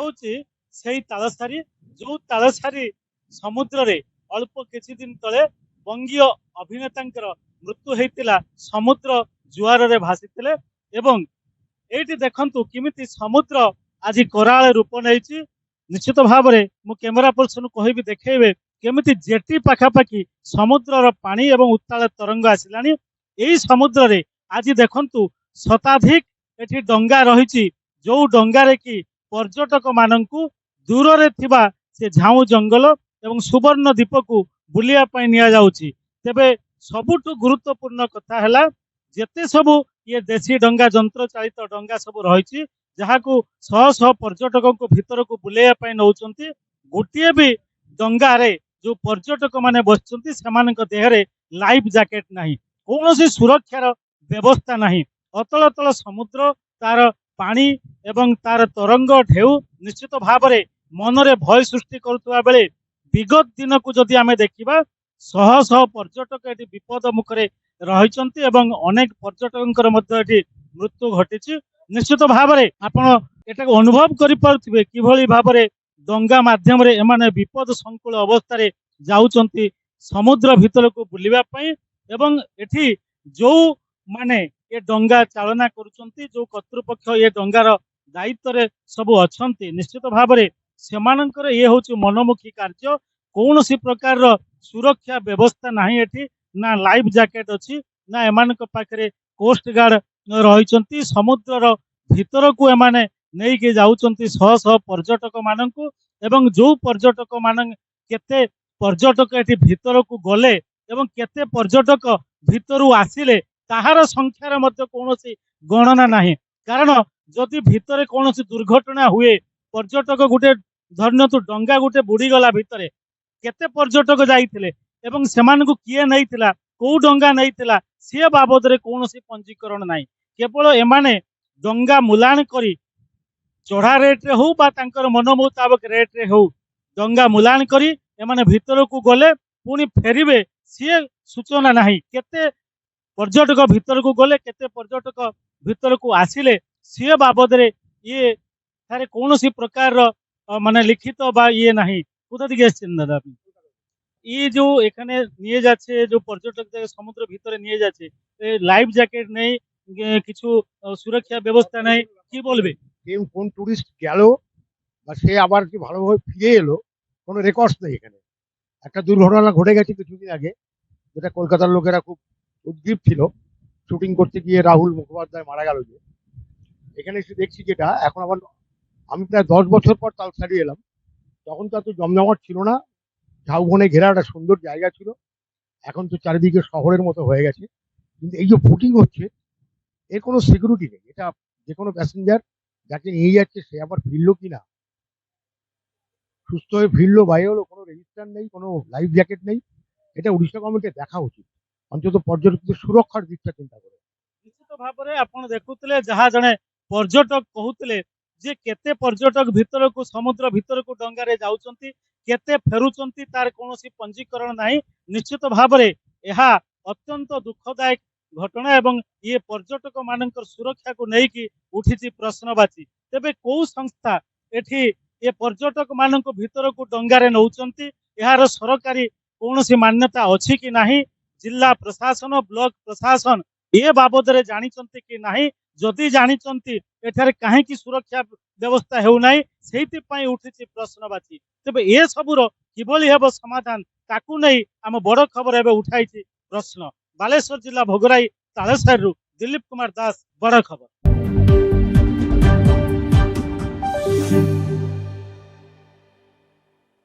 ହଉଛି ସେଇ ତାଳସାରୀ, ଯୋଉ ତାଳସାରୀ ସମୁଦ୍ରରେ ଅଳ୍ପ କିଛି ଦିନ ତଳେ ବଙ୍ଗୀୟ ଅଭିନେତାଙ୍କର ମୃତ୍ୟୁ ହେଇଥିଲା, ସମୁଦ୍ର ଜୁଆରରେ ଭାସିଥିଲେ। ଏବଂ ଏଇଠି ଦେଖନ୍ତୁ କେମିତି ସମୁଦ୍ର ଆଜି କରାଳ ରୂପ ନେଇଛି। ନିଶ୍ଚିତ ଭାବରେ ମୁଁ କ୍ୟାମେରା ପର୍ସନ କହିବି ଦେଖେଇବେ କେମିତି ଜେଟି ପାଖାପାଖି ସମୁଦ୍ରର ପାଣି ଏବଂ ଉତ୍ତାଳ ତରଙ୍ଗ ଆସିଲାଣି। ଏହି ସମୁଦ୍ରରେ ଆଜି ଦେଖନ୍ତୁ ଶତାଧିକ ଏଠି ଡଙ୍ଗା ରହିଛି, ଯୋଉ ଡଙ୍ଗାରେ କି ପର୍ଯ୍ୟଟକ ମାନଙ୍କୁ ଦୂରରେ ଥିବା ସେ ଝାଉଁ ଜଙ୍ଗଲ ଏବଂ ସୁବର୍ଣ୍ଣ ଦ୍ୱୀପକୁ ବୁଲିବା ପାଇଁ ନିଆଯାଉଛି। ତେବେ ସବୁଠୁ ଗୁରୁତ୍ୱପୂର୍ଣ୍ଣ କଥା ହେଲା ଯେତେ ସବୁ ଇଏ ଦେଶୀ ଡଙ୍ଗା, ଯନ୍ତ୍ର ଚାଳିତ ଡଙ୍ଗା ସବୁ ରହିଛି, ଯାହାକୁ ଶହ ଶହ ପର୍ଯ୍ୟଟକଙ୍କୁ ଭିତରକୁ ବୁଲେଇବା ପାଇଁ ନଉଛନ୍ତି, ଗୋଟିଏ ବି ଡଙ୍ଗାରେ ଯୋଉ ପର୍ଯ୍ୟଟକ ମାନେ ବସିଛନ୍ତି ସେମାନଙ୍କ ଦେହରେ ଲାଇଫ ଜ୍ୟାକେଟ ନାହିଁ, କୌଣସି ସୁରକ୍ଷାର ବ୍ୟବସ୍ଥା ନାହିଁ। ଅତଳ ତଳ ସମୁଦ୍ର, ତାର ପାଣି ଏବଂ ତାର ତରଙ୍ଗ ଢେଉ ନିଶ୍ଚିତ ଭାବରେ ମନରେ ଭୟ ସୃଷ୍ଟି କରୁଥିବା ବେଳେ ବିଗତ ଦିନକୁ ଯଦି ଆମେ ଦେଖିବା, ଶହ ଶହ ପର୍ଯ୍ୟଟକ ଏଠି ବିପଦ ମୁଖରେ ରହିଛନ୍ତି ଏବଂ ଅନେକ ପର୍ଯ୍ୟଟକଙ୍କର ମଧ୍ୟ ଏଠି ମୃତ୍ୟୁ ଘଟିଛି। ନିଶ୍ଚିତ ଭାବରେ ଆପଣ ଏଟାକୁ ଅନୁଭବ କରିପାରୁଥିବେ କିଭଳି ଭାବରେ ଡଙ୍ଗା ମାଧ୍ୟମରେ ଏମାନେ ବିପଦ ସଂକୁଳ ଅବସ୍ଥାରେ ଯାଉଛନ୍ତି ସମୁଦ୍ର ଭିତରକୁ ବୁଲିବା ପାଇଁ। ଏବଂ ଏଠି ଯୋଉ ମାନେ ଏ ଡଙ୍ଗା ଚାଳନା କରୁଛନ୍ତି, ଯୋଉ କର୍ତ୍ତୃପକ୍ଷ ଏ ଡଙ୍ଗାର ଦାୟିତ୍ୱରେ ସବୁ ଅଛନ୍ତି, ନିଶ୍ଚିତ ଭାବରେ ସେମାନଙ୍କର ଇଏ ହଉଛି ମନମୁଖୀ କାର୍ଯ୍ୟ। କୌଣସି ପ୍ରକାରର ସୁରକ୍ଷା ବ୍ୟବସ୍ଥା ନାହିଁ ଏଠି, ନା ଲାଇଫ ଜ୍ୟାକେଟ ଅଛି, ନା ଏମାନଙ୍କ ପାଖରେ କୋଷ୍ଟ ଗାର୍ଡ ରହିଛନ୍ତି। ସମୁଦ୍ରର ଭିତରକୁ ଏମାନେ ନେଇକି ଯାଉଛନ୍ତି ଶହ ଶହ ପର୍ଯ୍ୟଟକ ମାନଙ୍କୁ ଏବଂ ଯୋଉ ପର୍ଯ୍ୟଟକ ମାନ କେତେ ପର୍ଯ୍ୟଟକ ଏଠି ଭିତରକୁ ଗଲେ ଏବଂ କେତେ ପର୍ଯ୍ୟଟକ ଭିତରୁ ଆସିଲେ ତାହାର ସଂଖ୍ୟାର ମଧ୍ୟ କୌଣସି ଗଣନା ନାହିଁ। କାରଣ ଯଦି ଭିତରେ କୌଣସି ଦୁର୍ଘଟଣା ହୁଏ, ପର୍ଯ୍ୟଟକ ଗୋଟେ ଧରିନିୟନ୍ତୁ ଡଙ୍ଗା ଗୋଟେ ବୁଡିଗଲା ଭିତରେ, କେତେ ପର୍ଯ୍ୟଟକ ଯାଇଥିଲେ ଏବଂ ସେମାନଙ୍କୁ କିଏ ନେଇଥିଲା, କୋଉ ଡଙ୍ଗା ନେଇଥିଲା, ସେ ବାବଦରେ କୌଣସି ପଞ୍ଜୀକରଣ ନାହିଁ। କେବଳ ଏମାନେ ଡଙ୍ଗା ମୁଲାଣ କରି ଚଢା ରେଟ୍ରେ ହଉ ବା ତାଙ୍କର ମନ ମୁତାବକ ରେଟ୍ରେ ହଉ ଡଙ୍ଗା ମୁଲାଣ କରି ଏମାନେ ଭିତରକୁ ଗଲେ ପୁଣି ଫେରିବେ, ସିଏ ସୂଚନା ନାହିଁ। କେତେ ପର୍ଯ୍ୟଟକ ଭିତରକୁ ଗଲେ, କେତେ ପର୍ଯ୍ୟଟକ ଭିତରକୁ ଆସିଲେ, ସିଏ ବାବଦରେ ଇଏ ଠାରେ କୌଣସି ପ୍ରକାରର মানে লিখিত বা ইয়ে নাহি। কোথা থেকে এসেছেন দাদা আপনি? এই যে এখানে নিয়ে যাচ্ছে, যে পর্যটকদের সমুদ্র ভিতরে নিয়ে যাচ্ছে, লাইফ জ্যাকেট নেই, কিছু সুরক্ষা ব্যবস্থা নেই, কি বলবে? কোন টুরিস্ট গেল বা সে আবার কি ভালোভাবে ফিরে এলো কোনো রেকর্ডস নেই এখানে। একটা দুর্ঘটনা ঘটে গেছে কিছুদিন আগে, যেটা কলকাতার লোকেরা খুব উদ্গ্রীব ছিল, শুটিং করতে গিয়ে রাহুল মুখোপাধ্যায় মারা গেল। যে এখানে এসে দেখছি যেটা এখন আবার, আমি প্রায় 10 বছর পর তালসারি এলাম, তখন তো এত জমজমাট ছিল না, ঝাউবনে ঘেরা একটা সুন্দর জায়গা ছিল। এখন তো চারিদিকে শহরের মতো হয়ে গেছে। কিন্তু এই যে বুকিং হচ্ছে, এর কোনো সিকিউরিটি নেই। এটা যে কোনো প্যাসেঞ্জার যাকে নিয়ে যাচ্ছে সে আবার ফিরলো কিনা, সুস্থ হয়ে ফিরলো বাইরে হলো, কোনো রেজিস্টার নেই, কোনো লাইফ জ্যাকেট নেই। এটা উড়িষ্যা গভর্নমেন্টের দেখা উচিত, অন্তত পর্যটকদের সুরক্ষার দিকটা চিন্তা করে। ନିଶ୍ଚିତ ଭାବରେ ଆପଣ ଦେଖୁଥିଲେ ଯାହା ଜଣେ ପର୍ଯ୍ୟଟକ କହୁଥିଲେ ଯେ କେତେ ପର୍ଯ୍ୟଟକ ଭିତରକୁ, ସମୁଦ୍ର ଭିତରକୁ ଡଙ୍ଗାରେ ଯାଉଛନ୍ତି, କେତେ ଫେରୁଛନ୍ତି, ତାର କୌଣସି ପଞ୍ଜୀକରଣ ନାହିଁ। ନିଶ୍ଚିତ ଭାବରେ ଏହା ଅତ୍ୟନ୍ତ ଦୁଃଖଦାୟକ ଘଟଣା ଏବଂ ଇଏ ପର୍ଯ୍ୟଟକ ମାନଙ୍କର ସୁରକ୍ଷାକୁ ନେଇକି ଉଠିଛି ପ୍ରଶ୍ନବାଚୀ। ତେବେ କୋଉ ସଂସ୍ଥା ଏଠି ଏ ପର୍ଯ୍ୟଟକ ମାନଙ୍କୁ ଭିତରକୁ ଡଙ୍ଗାରେ ନଉଛନ୍ତି, ଏହାର ସରକାରୀ କୌଣସି ମାନ୍ୟତା ଅଛି କି ନାହିଁ, ଜିଲ୍ଲା ପ୍ରଶାସନ, ବ୍ଲକ ପ୍ରଶାସନ ଏ ବାବଦରେ ଜାଣିଛନ୍ତି କି ନାହିଁ? ଯଦି ଜାଣିଛନ୍ତି ଏଠାରେ କାହିଁକି ସୁରକ୍ଷା ବ୍ୟବସ୍ଥା ହେଉନାହିଁ, ସେଇଥିପାଇଁ ଉଠିଛି ପ୍ରଶ୍ନବାଚୀ। ତେବେ ଏ ସବୁର କିଭଳି ହେବ ସମାଧାନ, ତାକୁ ନେଇ ଆମ ବଡ ଖବର ଏବେ ଉଠାଇଛି ପ୍ରଶ୍ନ। ବାଲେଶ୍ୱର ଜିଲ୍ଲା ଭୋଗରାଇ ତାଳସାରୀରୁ ଦିଲ୍ଲୀପ କୁମାର ଦାସ, ବଡ ଖବର।